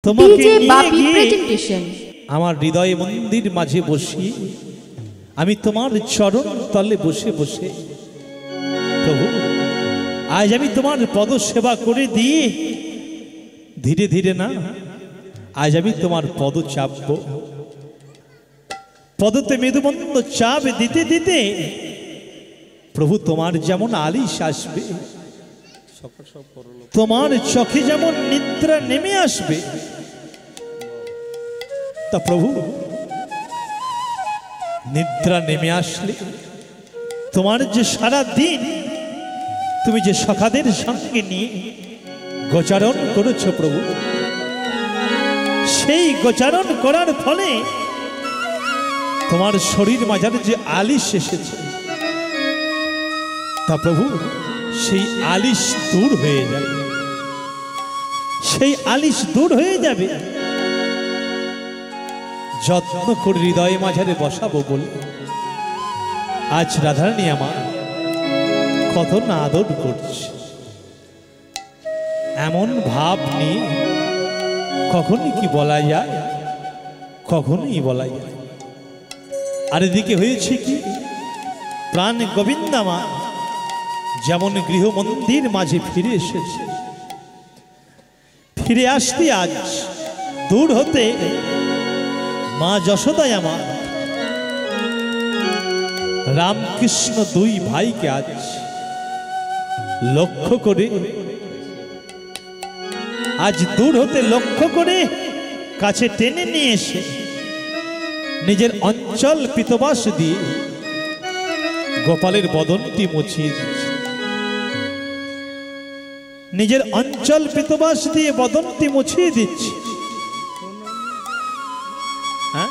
তোমাকে নিয়ে গিয়ে আমার হৃদয় মন্দির মাঝে বসিয়ে আমি তোমার চরণ তলে বসে বসে প্রভু আজ আমি তোমার পদ সেবা করে দিয়ে ধীরে ধীরে না আজ আমি তোমার পদ চাপবো। পদতে মৃদুমন্দ চাপ দিতে দিতে প্রভু তোমার যেমন আলিশ আসবে, তোমার চোখে যেমন নিদ্রা নেমে আসবে, তা প্রভু নিদ্রা নেমে আসলে তোমার যে সারা দিন তুমি যে সখাদের সঙ্গে নিয়ে গোচারণ করেছো প্রভু, সেই গোচারণ করার ফলে তোমার শরীর মাঝার যে আলিশ এসেছে তা প্রভু সেই আলিশ দূর হয়ে যাবে, সেই আলিশ দূর হয়ে যাবে। যত্ন করে হৃদয় মাঝারে বসাবো বলে আজ রাধারানী আমার কত না আদর করছে, এমন ভাব নিয়ে কখনই কি বলা যায়, কখনই বলা যায়। আর এদিকে হয়েছে কি প্রাণ গোবিন্দমা যেমন গৃহ মন্দির মাঝে ফিরে এসেছে, ফিরে আসতে আজ দূর হতে মা যশোদায় আমার রামকৃষ্ণ দুই ভাইকে আজ লক্ষ্য করে, আজ দূর হতে লক্ষ্য করে কাছে টেনে নিয়ে এসে নিজের অঞ্চল পিতবাস দিয়ে গোপালের বদনটি মুছিয়ে দিচ্ছে, নিজের অঞ্চল পিতবাস দিয়ে বদনটি মুছিয়ে দিচ্ছে। হ্যাঁ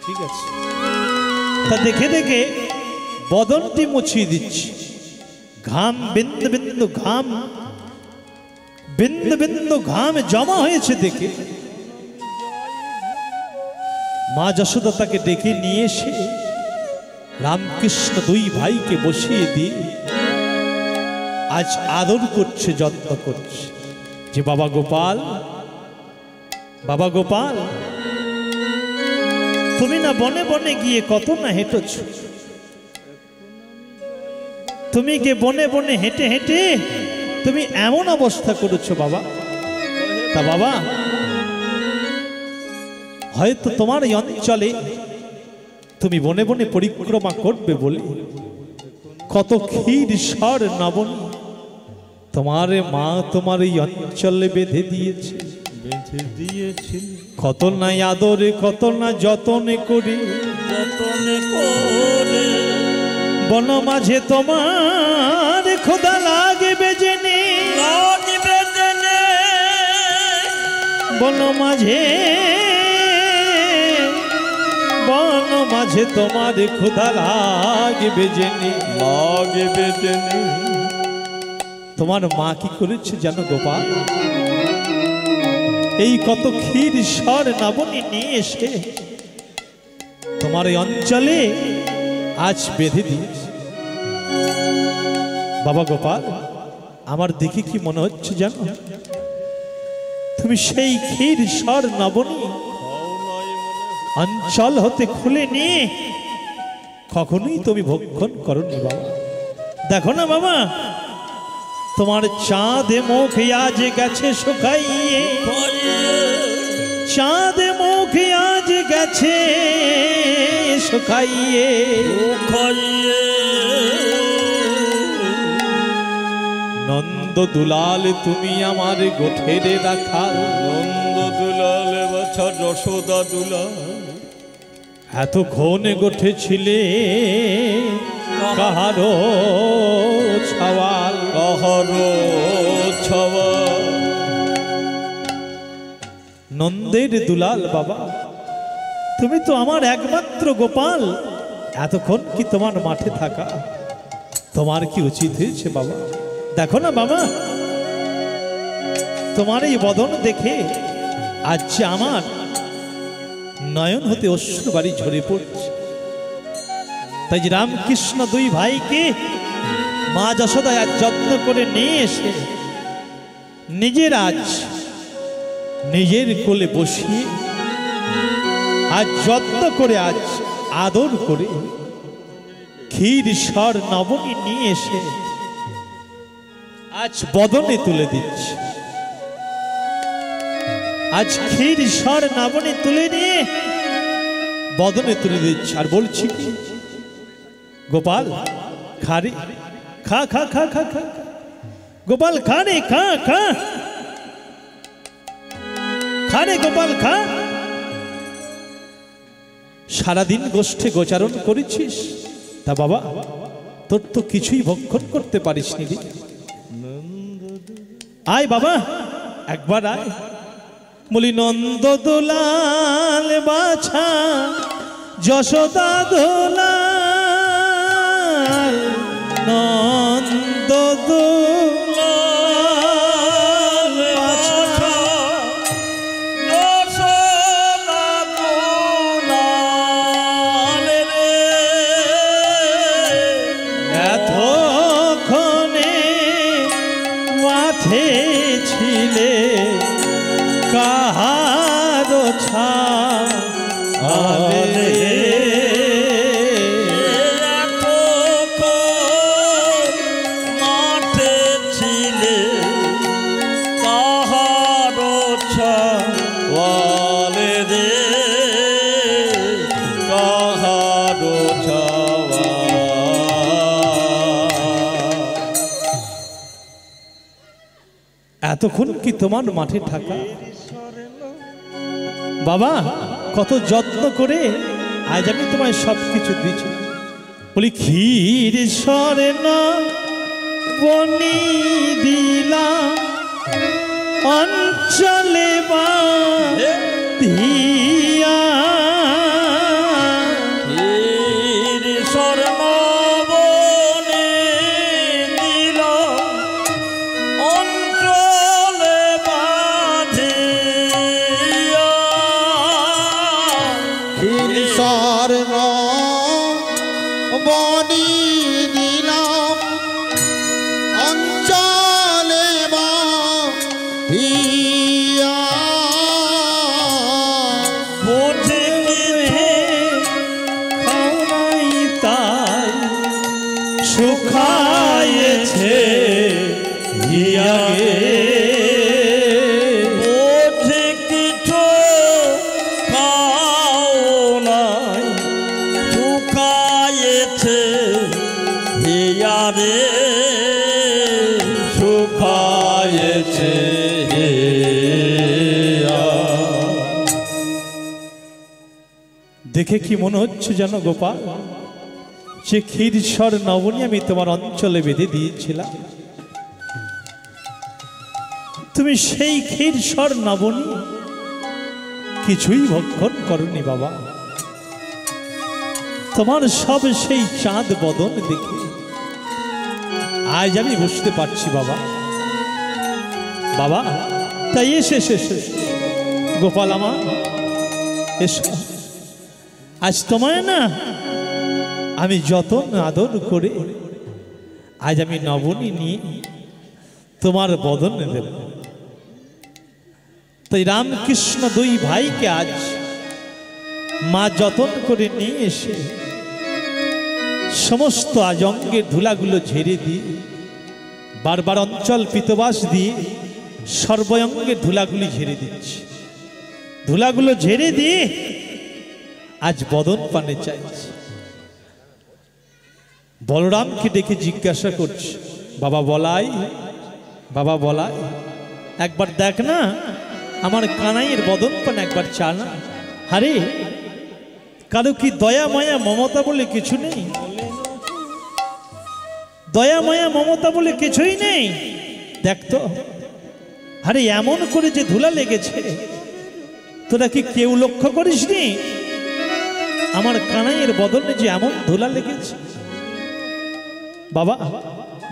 ঠিক আছে, তা দেখে দেখে বদনটি মুছিয়ে দিচ্ছে, ঘাম বিন্দু বিন্দু ঘাম বিন্দু বিন্দু ঘাম জমা হয়েছে দেখে মা যশোদা তাকে ডেকে নিয়ে এসে রামকৃষ্ণ দুই ভাইকে বসিয়ে দিয়ে আজ আদর করছে, যত্ন করছে যে বাবা গোপাল, বাবা গোপাল তুমি না বনে বনে গিয়ে কত না হেঁটেছ, তুমি কে বনে বনে হেঁটে হেঁটে তুমি এমন অবস্থা করেছো বাবা। তা বাবা হয়তো তোমার এই অঞ্চলে তুমি বনে বনে পরিক্রমা করবে বলে কত ক্ষীর স্বর নবন তোমার মা তোমার এই অঞ্চলে বেঁধে দিয়েছে, বেঁধে দিয়েছে কত না আদরে কত না যতনে করে, যতনে করে বন মাঝে তোমার খোদা লাগবে জেনে, লাগবে জেনে বন মাঝে, বন মাঝে তোমার খোদা লাগবে জেনে, লাগবে জেনে। তোমার মা কি করেছে জানো গোপাল, এই কত ক্ষীর স্বর নবনী নিয়ে এসে তোমার এই অঞ্চলে আজ বেঁধে দিয়েছে। বাবা গোপাল আমার দেখে কি মনে হচ্ছে জানো, তুমি সেই ক্ষীর স্বর নবনী অঞ্চল হতে খুলে নিয়ে কখনোই তুমি ভক্ষণ করনি বাবা। দেখো না বাবা তোমার চাঁদ মুখ আজ গেছে শুকাইয়ে, চাঁদ মুখ আজ গেছে শুকাইয়ে, নন্দ দুলাল তুমি আমার গোঠের রাখাল, নন্দ দুলাল বাছা যশোদা দুলাল এতক্ষণ গোঠেছিলে কাহারো ছাওয়াল, কাহারো ছাওয়াল। নন্দের দুলাল বাবা তুমি তো আমার একমাত্র গোপাল, এতক্ষণ কি তোমার মাঠে থাকা তোমার কি উচিত হয়েছে বাবা? দেখো না বাবা তোমার এই বদন দেখে আজ যে আমার নয়ন হতে অশ্রু বাড়ি ঝরে পড়ছে। তাই যে রামকৃষ্ণ দুই ভাইকে মা যশোদা আজ যত্ন করে নিয়ে এসে নিজের আজ নিজের কোলে বসিয়ে আজ যত্ন করে আজ আদর করে ক্ষীর সর নবনী নিয়ে এসে আজ বদনে তুলে দিচ্ছে। আজ ক্ষীর সর নবনী তুলে নিয়ে বদনে তুলে দিচ্ছে আর বলছি কি গোপাল খা রে, খা খা খা খা খা গোপাল খা রে, খা খা খা রে গোপাল খা। সারাদিন গোষ্ঠে গোচারণ করেছিস, তা বাবা তোর তো কিছুই ভক্ষণ করতে পারিস নি রে। আয় বাবা একবার আয়। বলি নন্দ দোলাল বাছা যশোদা দোলাল, নন্দ দোলাল বাছা যশোদা দোলাল রে, এতক্ষণে মাঠে ছিলে কাহার ছালে, মাঠে ছিলে কাহার ছালে রে, কাহার ছাওয়া। এতক্ষণ কি তোমার মাঠে থাকা? বাবা কত যত্ন করে আজ আমি তোমায় সবকিছু দিচ্ছি। বলি ক্ষীর সরে না বনি দিলাম অঞ্চলে বা দিয়া, ক্ষীর স্বর্ণ বনে দিল অঞ্চলে বাঁধিয়া, ক্ষীর স্বর্ণ বনি দিলাম অঞ্চলে বাঁধিয়া, বুঝে খাও নাই তাই শুকায়েছে হিয়াগে, বুঝে কিছু খাও নাই শুকায়েছে হিয়ারে, শুকায়েছে হিয়া। দেখে কি মনে হচ্ছে জানো গোপাল, যে ক্ষীর সর নবনী আমি তোমার অঞ্চলে বেঁধে দিয়েছিলাম, তুমি সেই ক্ষীর সর নবনী কিছুই ভক্ষণ করনি বাবা। তোমার সব সেই চাঁদ বদন দেখে আজ আমি বুঝতে পারছি বাবা। বাবা তাই এসে গোপাল আমার এসো, আজ তোমায় না আমি যতন আদর করে আজ আমি নবনী নিয়ে তোমার বদনে দেব। তাই রামকৃষ্ণ দুই ভাইকে আজ মা যতন করে নিয়ে এসে সমস্ত আজ অঙ্গের ধুলাগুলো ঝেড়ে দিয়ে বারবার অঞ্চল পিতবাস দিয়ে সর্বঙ্গের ধুলাগুলি ঝেড়ে দিচ্ছে, ধুলাগুলো ঝেড়ে দিয়ে আজ বদন পানে চাইছে। বলরামকে ডেকে জিজ্ঞাসা করছে, বাবা বলাই, বাবা বলাই, একবার দেখ না আমার কানাইয়ের বদন পান একবার চা না। আরে কারো কি দয়া মায়া মমতা বলে কিছু নেই? দয়া মায়া মমতা বলে কিছুই নেই। দেখতো আরে এমন করে যে ধুলা লেগেছে তোরা কি কেউ লক্ষ্য করিসনি? আমার কানাইয়ের বদনে যে এমন ধুলা লেগেছে, বাবা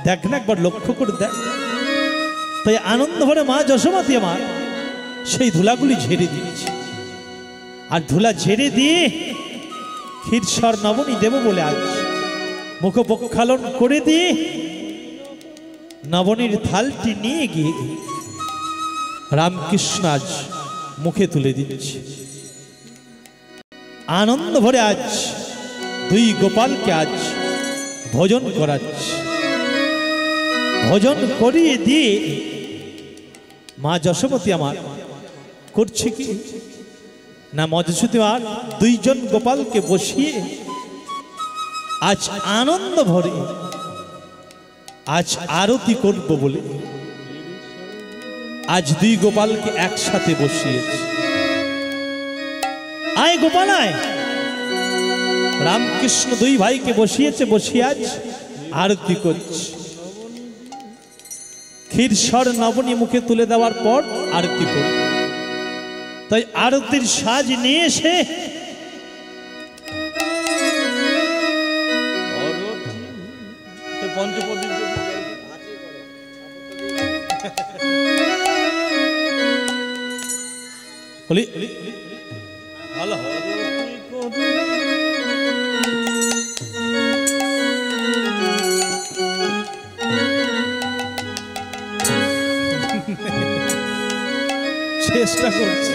দেখ না একবার লক্ষ্য করে দেখ। তাই আনন্দ ভরে মা যশোমতী আমার সেই ধুলাগুলি ঝেড়ে দিয়েছে, আর ধুলা ঝেড়ে দিয়ে ক্ষীর সর নবনী দেব বলে আজ মুখ প্রক্ষালন করে দিয়ে নবনীর থালটি নিয়ে গিয়ে রামকৃষ্ণ আজ মুখে তুলে দিচ্ছে। আনন্দ ভরে আজ দুই গোপালকে আজ ভোজন করাচ্ছে। ভোজন করিয়ে দিয়ে মা যশোমতী আমার করছে কি না, মধুসূদন আর দুইজন গোপালকে বসিয়ে আজ আনন্দ ভরে আজ আরতি করব বলে আজ দুই গোপালকে একসাথে বসিয়েছে। আয় গোপাল আয়। রামকৃষ্ণ দুই ভাইকে বসিয়েছে, বসিয়ে আজ আরতি করছে। ক্ষীরসর নবনী মুখে তুলে দেওয়ার পর আরতি করবে। তাই আরতির সাজ নিয়ে এসে বলি ভালো চেষ্টা করছি।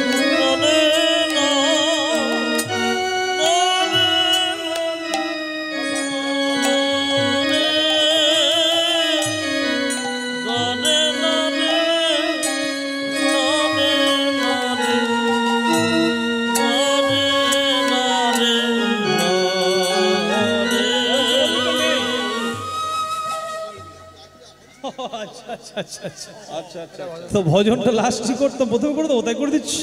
তো ভজনটা লাস্টই করতাম, প্রথমে করে দেবো, তাই করে দিচ্ছি।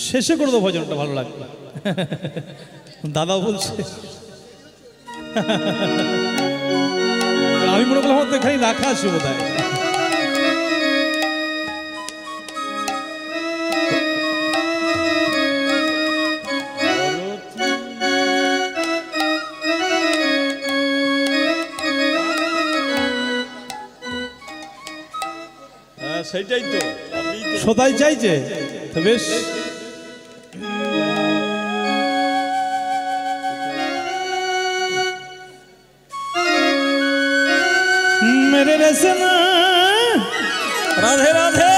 শেষে করে দেবো ভজনটা, ভালো লাগবে। দাদা বলছে আমি মনে করলাম তো এখানে রাখা আছে বোধ হয়। সেটাই তো সদাই চাইছে তো বেশ। मेरे रचना राधे राधे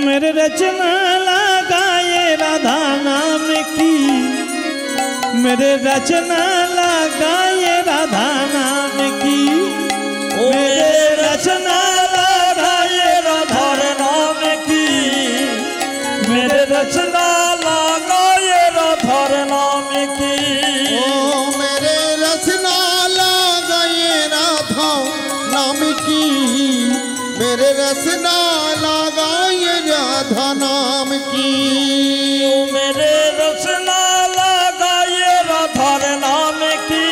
मेरे रचना लगाए राधा नाम की, मेरे रचना लगाए राधा नाम की, मेरे रचना लगाए राधा नाम की, मेरे रचना लगाए राधा नाम की। ओ मेरे रचना लगाए राधा नाम की, मेरे रचना लगाए राधा नाम की, मेरे रचना लगाए राधा नाम की,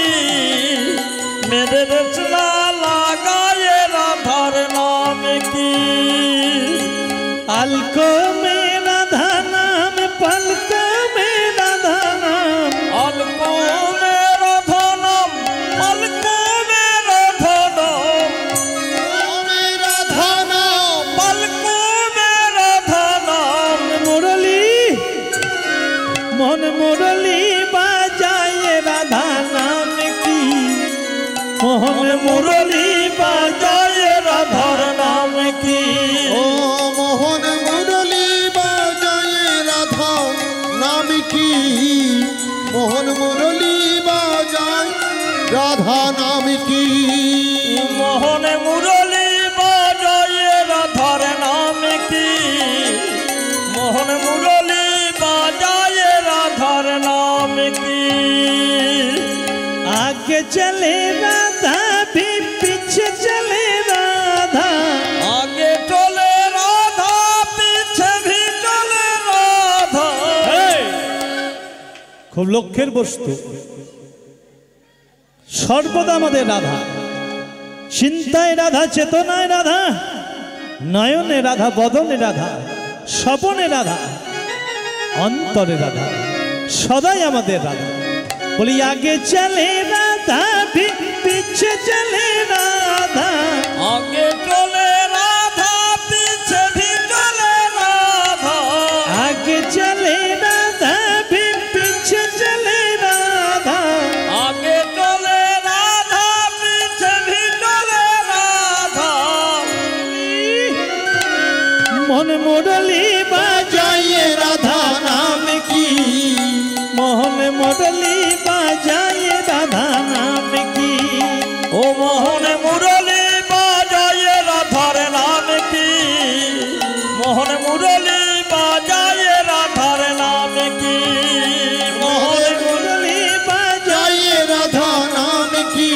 मेरे रचना लगाए राधा नाम की। अलको में राधा नाम, पलको में राधा नाम, अलको में राधा नाम, अलको में राधा नाम, ओ मेरा धना अलको में राधा नाम। मुरली मन मुरली बाजाए राधा नाम की, मोहन मुरली बाजाए राधा नाम की। ओ मोहन मुरली बाजाए राधा नाम की, मोहन मुरली बाजाए राधा नाम की, मोहन मुरली बाजाए राधा नाम की, मोहन मुरली बाजाए राधा नाम की। आगे चले राधा भी पीछे चले राधा, आगे चले राधा पीछे भी चले राधा। খুব লক্ষ্যের বস্তু। সর্বদা আমাদের রাধা, চিন্তায় রাধা, চেতনায় রাধা, নয়নে রাধা, বদনে রাধা, স্বপনে রাধা, অন্তরে রাধা, সদাই আমাদের রাধা। বলি আগে চলে রাধা পিছে চলে রাধা, आगे चले राधा पीछे भी चले राधा। आगे चले राधा पीछे चले राधा, आगे चले राधा पीछे भी चले राधा। মোহন মুরলী বাজায় রাধা নাম কি মোহন মুরলী বাজায় রাধা নাম কি ও মোহন মুরলী বাজায় রাধার নাম কি মোহন মুরলী বাজায় রাধার নাম কি মোহন মুরলী বাজায় রাধা নাম কি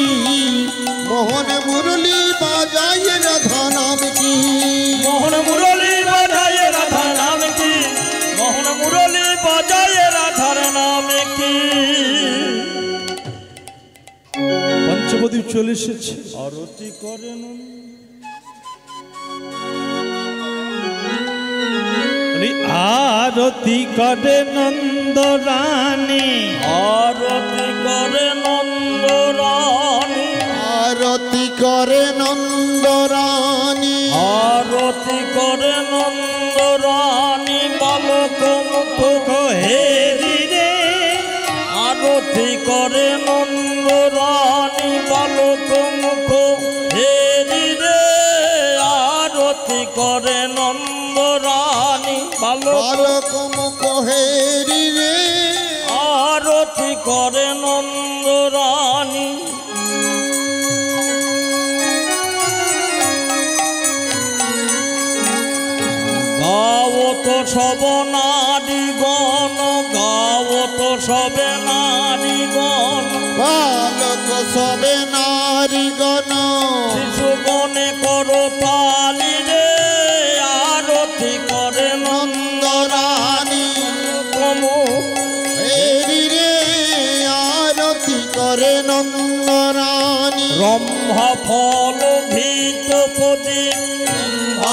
মোহন মুরলী বাজায় রাধা নাম কি মোহন মুরলী বাজায় রাধা নাম কি মোহন মুরলী বাজায় রাধার নাম কি পঞ্চবদীপ চলে এসেছে আরতি করেন আরতি করে নন্দ রানী আরতি করে নন্দ রানী আরতি করে নন্দ রানী আরতি করে নন্দ রানী বালক মুখ হেরি রে আরতি করে নন্দ রানী বালক মুখ হেরি রে আরতি করে নন্দ রানী বালক মুখ হেরি রে আরতি করে নন্দ রানী গাওত সব নারীগণ গাওত সবে নারীগণ বালক সবে নারীগণ শিশুগণে করো তালি রে আরতি করে নন্দ রানী কমু হেরি রে আরতি করে নন্দ রানী রম্ভা ফল ভীত প্রদীপ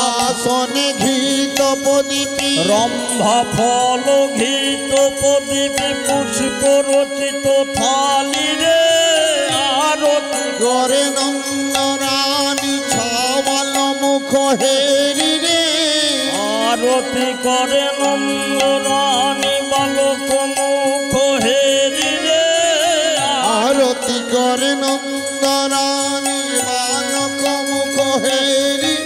আসনে ঘৃত প্রদীপী রম্ভা ফল ঘৃত প্রদীপ পুষ্প রচিত থালি রে আরতি করে নন্দ রানী ছাওয়াল মুখ হেরি রে আরতি করে নন্দ রানী বালক মুখ হেরি রে আরতি করে নন্দ রানী বালক মুখ হেরি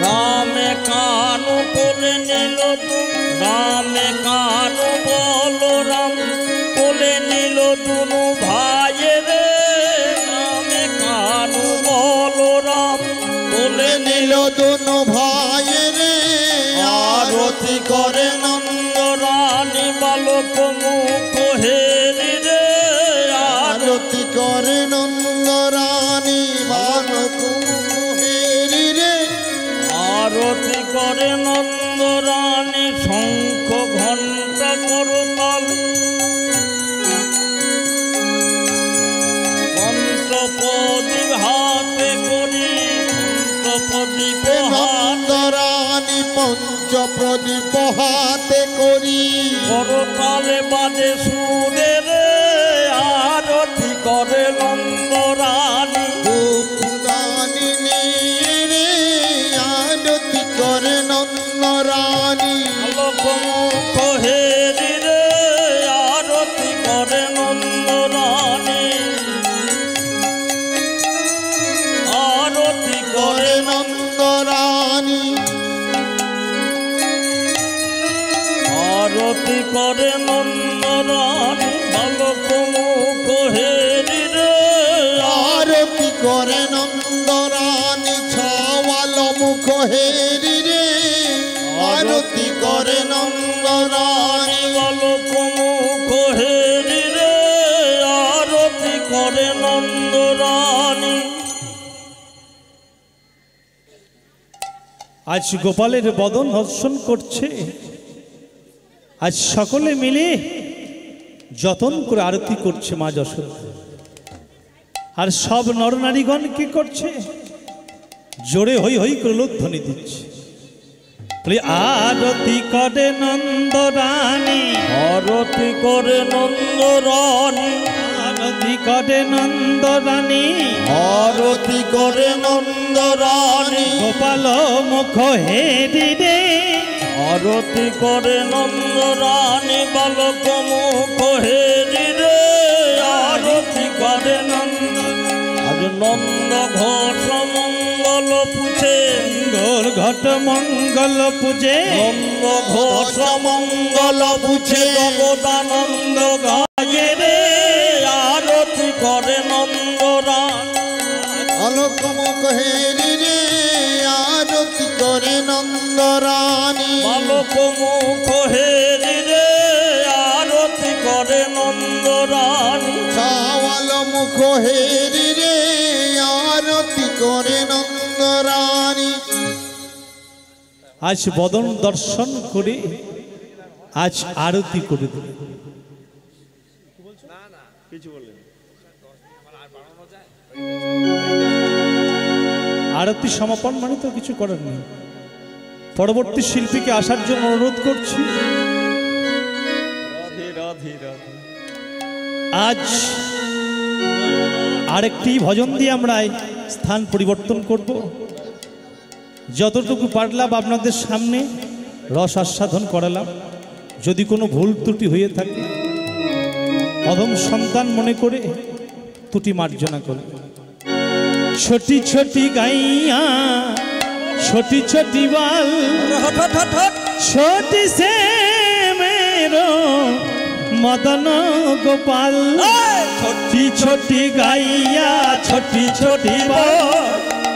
রামে কানু কোলে নিল রামে কানু বলো রাম কোলে নিল দুনু ভাই রে রামে কানু বলো রাম কোলে নিল দুনো ভাই রে আরতি করে নন্দ রানী বালক মুখ হেরি রে আরতি করে নন্দ রানী বালক মুখ হেরি রে আরতি করে নন্দ রানী শঙ্খ ঘণ্টা করতাল পঞ্চপ্রদীপ হাতে করি পঞ্চপ্রদীপ নন্দ রানী পঞ্চপ্রদীপ হাতে করি করতালে বাজে সুরে রে আরতি করে নন্দ রানী দুঃখানি নিয়ে রে আরতি করে নন্দ রানী আলোক মুখ হেরি রে আরতি করে নন্দ রানী আরতি করে করে নন্দ রানী আরতি করে নন্দ রানী বালক মুখ হেরি রে আরতি করে নন্দ রানী ছাওয়াল মুখ হেরি রে আরতি করে নন্দ রানী বালক মুখ হেরি রে আরতি করে নন্দ রানী আজ গোপালের বদন হর্ষণ করছে আজ সকলে মিলে যতন করে আরতি করছে মা যশোদা আর সব নরনারীগণ কি করছে জোরে হই হই করে লোকধ্বনি দিচ্ছে বলে আরতি করে নন্দ রানী আরতি করে নন্দ রানী আরতি করে নন্দ রানী আরতি করে নন্দ রানী গোপাল মুখ হেরি রে আরতি করে নন্দ রানী বালক মুখ হেরি রে আরতি করে নন্দ আজ নন্দ ঘোষ মঙ্গল পুছে ঘোর ঘট মঙ্গল পূজে নন্দ ঘোষ মঙ্গল বুঝে জগদানন্দ গায়ে রে আরতি করে নন্দরান আলোকমুখ হেরি রে আরতি করে নন্দরানী বালক মুখ হেরি রে আরতি করে নন্দরানী চাওয়াল মুখ হেরি রে আরতি করে নন্দরানী আজ বদন দর্শন করে আজ আরতি করে দেবে। আরতি সমাপন মানে তো কিছু করার নেই। পরবর্তী শিল্পীকে আসার জন্য অনুরোধ করছি। রাধে রাধে রাধে আজ আরেকটি ভজন দিয়ে আমরা এই স্থান পরিবর্তন করব। যতটুকু পারলাম আপনাদের সামনে রস আস্বাদন করালাম। যদি কোনো ভুল ত্রুটি হয়ে থাকে অধম সন্তান মনে করে ত্রুটি মার্জনা করে। ছোটি ছোটি গাইয়া ছোটি ছোটি বাল ছোটি সে মেরো মদন গোপাল ছোটি ছোটি গাইয়া ছোটি ছোটি বাল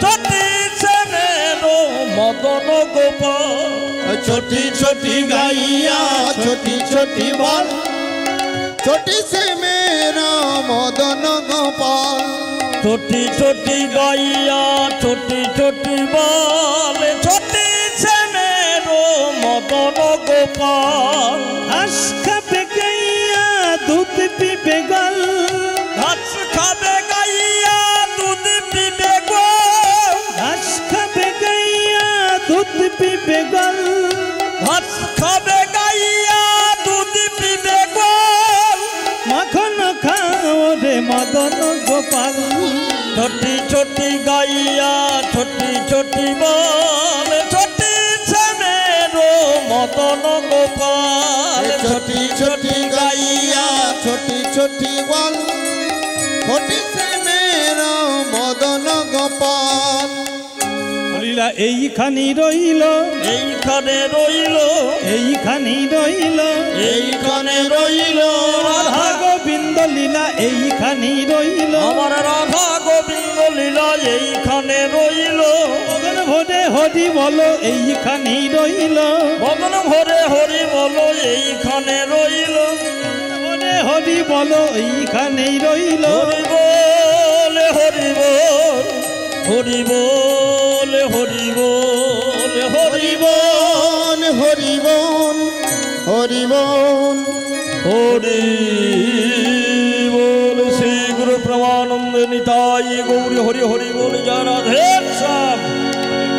ছোটি সে মেরো মদন গোপাল ছোটি ছোটি গাইয়া ছোটি ছোটি বল ছোটি সে মেরা মদন গোপাল ছোটি ছোটি গাইয়া ছোটি ছোটি বল ছোটি সে মেরো মদন গোপাল ঘাস খাবে গাইয়া দুধ পিবে গল ঘাস খাবে গাইয়া দুধ পিবে গোল ঘাস খাবে গাইয়া দুধ পিবে গল ঘাস খাবে গাইয়া দুধ পিবে গোল মাখন খাও রে মদন গোপাল ছোটি ছোটি গাইয়া ছোটি ছোটি বল ছোটি সে মেরো মদন গোপাল ছোটি ছোটি গাইয়া ছোটি ছোটি বল ছোটি সে মেরা মদন গোপাল লীলা এইখানি রইল এইখানে রইল এইখানি রইল এইখানে রইল রাধা গোবিন্দ লীলা এইখানি রইল আমার রাধা গোবিন্দ লীলা এইখানে রইল মদন ভরে হরি বলো এইখানি রইল মদন ভরে হরি বলো এইখানে রইল ভরে হরি বলো এইখানেই রইল হরি বল হরি বল হরি বল হরি বল হরি বল হরি বল হরি বল হরি বল শ্রী গুরু প্রমানন্দ নিতাই গৌরী হরি হরি বল জয় রাধে।